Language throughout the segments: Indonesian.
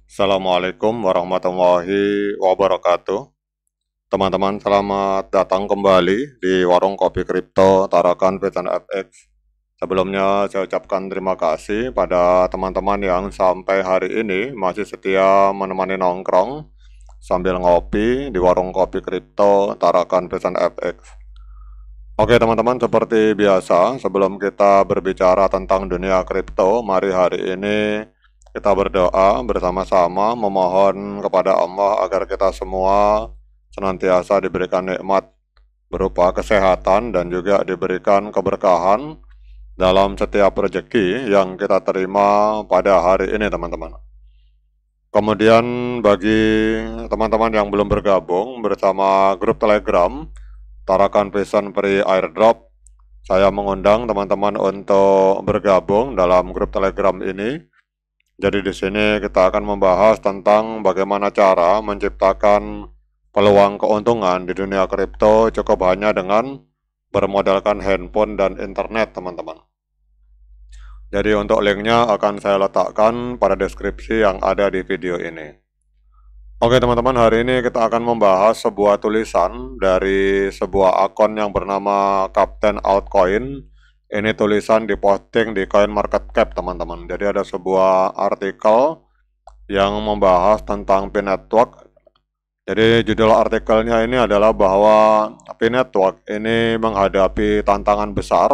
Assalamualaikum warahmatullahi wabarakatuh. Teman-teman, selamat datang kembali di Warung Kopi Kripto Tarakan Pecan FX. Sebelumnya saya ucapkan terima kasih pada teman-teman yang sampai hari ini masih setia menemani nongkrong sambil ngopi di Warung Kopi Kripto Tarakan Pecan FX. Oke teman-teman, seperti biasa, sebelum kita berbicara tentang dunia kripto, mari hari ini kita berdoa bersama-sama memohon kepada Allah agar kita semua senantiasa diberikan nikmat berupa kesehatan dan juga diberikan keberkahan dalam setiap rezeki yang kita terima pada hari ini teman-teman. Kemudian bagi teman-teman yang belum bergabung bersama grup Telegram Tarakan Pesan Free Airdrop, saya mengundang teman-teman untuk bergabung dalam grup Telegram ini. Jadi di sini kita akan membahas tentang bagaimana cara menciptakan peluang keuntungan di dunia kripto cukup hanya dengan bermodalkan handphone dan internet, teman-teman. Jadi untuk linknya akan saya letakkan pada deskripsi yang ada di video ini. Oke teman-teman, hari ini kita akan membahas sebuah tulisan dari sebuah akun yang bernama Kapten Altcoin. Ini tulisan diposting di CoinMarketCap teman-teman. Jadi ada sebuah artikel yang membahas tentang P-Network. Jadi judul artikelnya ini adalah bahwa P-Network ini menghadapi tantangan besar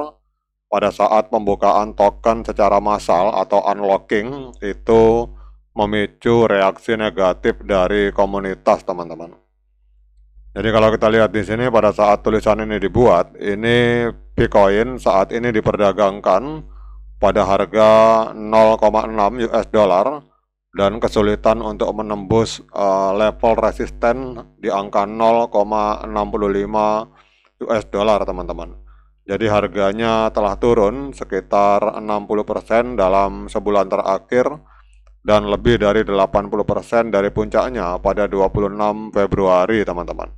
pada saat pembukaan token secara massal atau unlocking itu memicu reaksi negatif dari komunitas teman-teman. Jadi kalau kita lihat di sini pada saat tulisan ini dibuat, ini Bitcoin saat ini diperdagangkan pada harga 0,6 US dollar dan kesulitan untuk menembus level resisten di angka 0,65 US dollar teman-teman. Jadi harganya telah turun sekitar 60% dalam sebulan terakhir dan lebih dari 80% dari puncaknya pada 26 Februari teman-teman.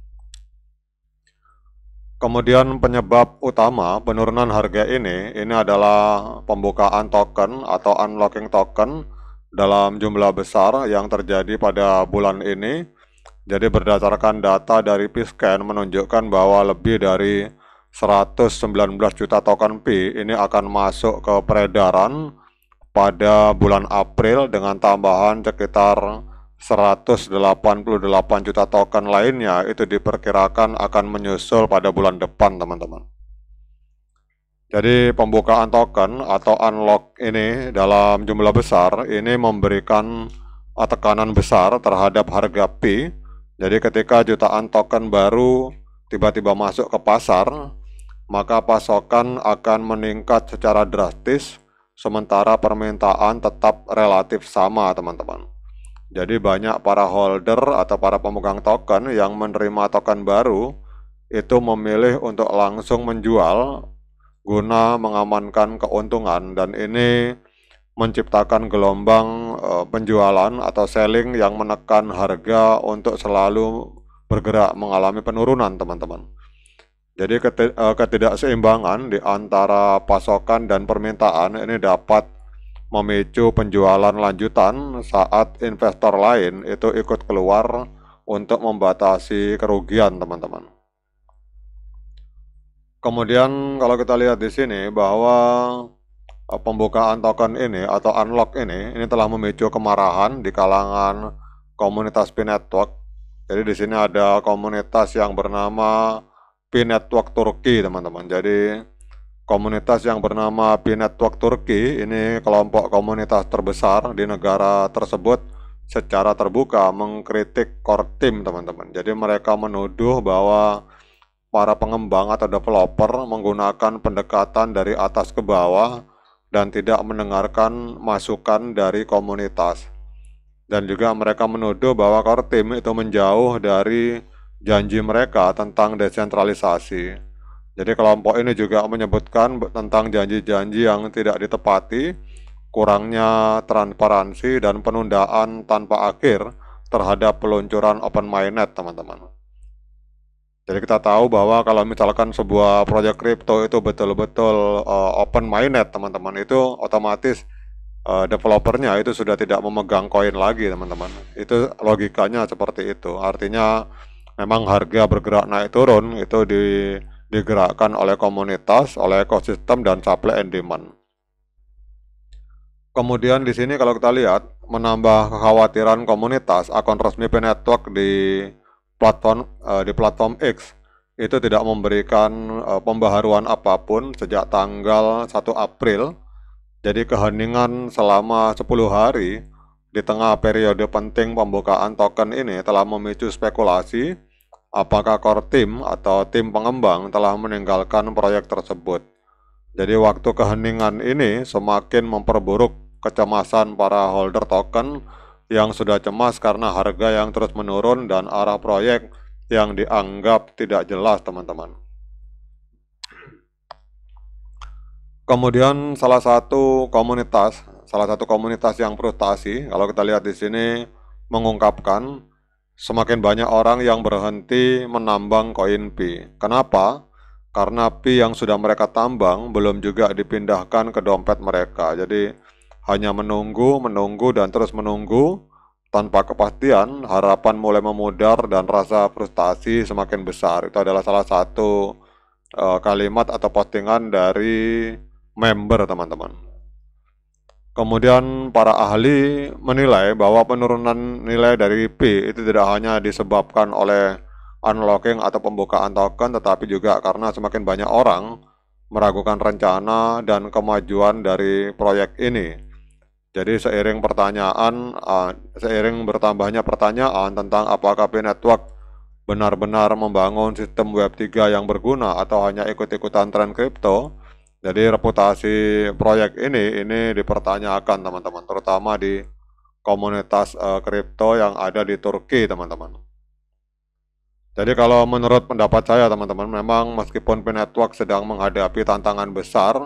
Kemudian penyebab utama penurunan harga ini adalah pembukaan token atau unlocking token dalam jumlah besar yang terjadi pada bulan ini. Jadi berdasarkan data dari Pscan menunjukkan bahwa lebih dari 119 juta token P ini akan masuk ke peredaran pada bulan April dengan tambahan sekitar 188 juta token lainnya itu diperkirakan akan menyusul pada bulan depan teman-teman. Jadi pembukaan token atau unlock ini dalam jumlah besar ini memberikan tekanan besar terhadap harga P. Jadi ketika jutaan token baru tiba-tiba masuk ke pasar, maka pasokan akan meningkat secara drastis, sementara permintaan tetap relatif sama teman-teman. Jadi banyak para holder atau para pemegang token yang menerima token baru itu memilih untuk langsung menjual guna mengamankan keuntungan, dan ini menciptakan gelombang penjualan atau selling yang menekan harga untuk selalu bergerak mengalami penurunan teman-teman. Jadi ketidakseimbangan di antara pasokan dan permintaan ini dapat memicu penjualan lanjutan saat investor lain itu ikut keluar untuk membatasi kerugian teman-teman. Kemudian kalau kita lihat di sini bahwa pembukaan token ini atau unlock ini telah memicu kemarahan di kalangan komunitas P-Network. Jadi di sini ada komunitas yang bernama P-Network Turki teman-teman. Jadi komunitas yang bernama P-Network Turki ini kelompok komunitas terbesar di negara tersebut secara terbuka mengkritik core team teman-teman. Jadi mereka menuduh bahwa para pengembang atau developer menggunakan pendekatan dari atas ke bawah dan tidak mendengarkan masukan dari komunitas. Dan juga mereka menuduh bahwa core team itu menjauh dari janji mereka tentang desentralisasi. Jadi kelompok ini juga menyebutkan tentang janji-janji yang tidak ditepati, kurangnya transparansi, dan penundaan tanpa akhir terhadap peluncuran open mainnet teman-teman. Jadi kita tahu bahwa kalau misalkan sebuah proyek kripto itu betul-betul open mainnet teman-teman, itu otomatis developernya itu sudah tidak memegang koin lagi, teman-teman. Itu logikanya seperti itu. Artinya memang harga bergerak naik turun itu digerakkan oleh komunitas, oleh ekosistem dan supply and demand. Kemudian di sini kalau kita lihat menambah kekhawatiran komunitas, akun resmi P-Network di platform X itu tidak memberikan pembaharuan apapun sejak tanggal 1 April. Jadi keheningan selama 10 hari di tengah periode penting pembukaan token ini telah memicu spekulasi apakah core team atau tim pengembang telah meninggalkan proyek tersebut. Jadi waktu keheningan ini semakin memperburuk kecemasan para holder token yang sudah cemas karena harga yang terus menurun dan arah proyek yang dianggap tidak jelas, teman-teman. Kemudian salah satu komunitas yang frustasi, kalau kita lihat di sini mengungkapkan semakin banyak orang yang berhenti menambang koin Pi. Kenapa? Karena Pi yang sudah mereka tambang belum juga dipindahkan ke dompet mereka. Jadi hanya menunggu dan terus menunggu tanpa kepastian, harapan mulai memudar dan rasa frustasi semakin besar. Itu adalah salah satu kalimat atau postingan dari member, teman-teman. Kemudian para ahli menilai bahwa penurunan nilai dari P itu tidak hanya disebabkan oleh unlocking atau pembukaan token, tetapi juga karena semakin banyak orang meragukan rencana dan kemajuan dari proyek ini. Jadi seiring bertambahnya pertanyaan tentang apakah P-Network benar-benar membangun sistem Web3 yang berguna atau hanya ikut-ikutan tren kripto, jadi reputasi proyek ini dipertanyakan, teman-teman, terutama di komunitas kripto yang ada di Turki, teman-teman. Jadi kalau menurut pendapat saya, teman-teman, memang meskipun P-Network sedang menghadapi tantangan besar,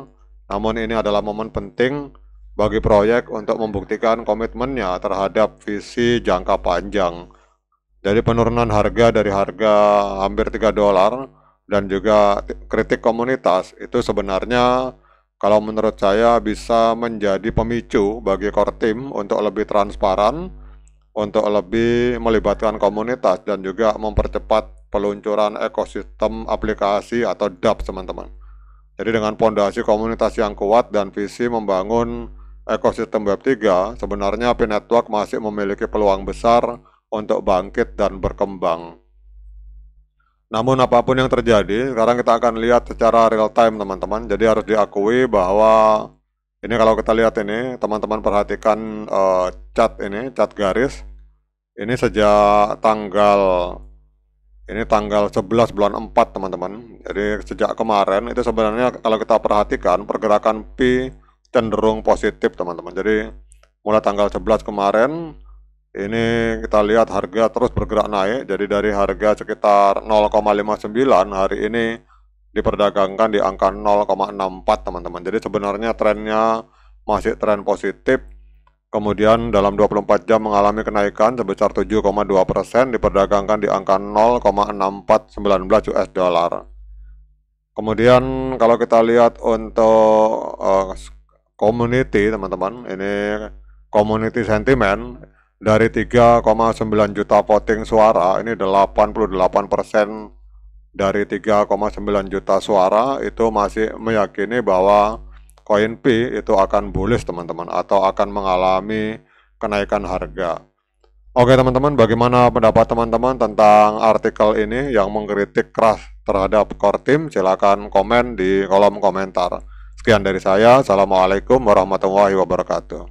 namun ini adalah momen penting bagi proyek untuk membuktikan komitmennya terhadap visi jangka panjang. Jadi penurunan harga dari harga hampir $3 dan juga kritik komunitas itu sebenarnya kalau menurut saya bisa menjadi pemicu bagi core team untuk lebih transparan, untuk lebih melibatkan komunitas dan juga mempercepat peluncuran ekosistem aplikasi atau dApps, teman-teman. Jadi dengan fondasi komunitas yang kuat dan visi membangun ekosistem Web3, sebenarnya P-Network masih memiliki peluang besar untuk bangkit dan berkembang. Namun apapun yang terjadi, sekarang kita akan lihat secara real time, teman-teman. Jadi harus diakui bahwa ini kalau kita lihat ini, teman-teman perhatikan cat garis. Ini sejak tanggal 11 bulan 4, teman-teman. Jadi sejak kemarin itu sebenarnya kalau kita perhatikan pergerakan Pi cenderung positif, teman-teman. Jadi mulai tanggal 11 kemarin ini kita lihat harga terus bergerak naik. Jadi dari harga sekitar 0,59 hari ini diperdagangkan di angka 0,64, teman-teman. Jadi sebenarnya trennya masih tren positif. Kemudian dalam 24 jam mengalami kenaikan sebesar 7,2%, diperdagangkan di angka 0,6419 US dollar. Kemudian kalau kita lihat untuk community, teman-teman, ini community sentiment dari 3,9 juta voting suara, ini 88% dari 3,9 juta suara itu masih meyakini bahwa koin Pi itu akan bullish, teman-teman, atau akan mengalami kenaikan harga. Oke, teman-teman, bagaimana pendapat teman-teman tentang artikel ini yang mengkritik keras terhadap core team? Silakan komen di kolom komentar. Sekian dari saya. Assalamualaikum warahmatullahi wabarakatuh.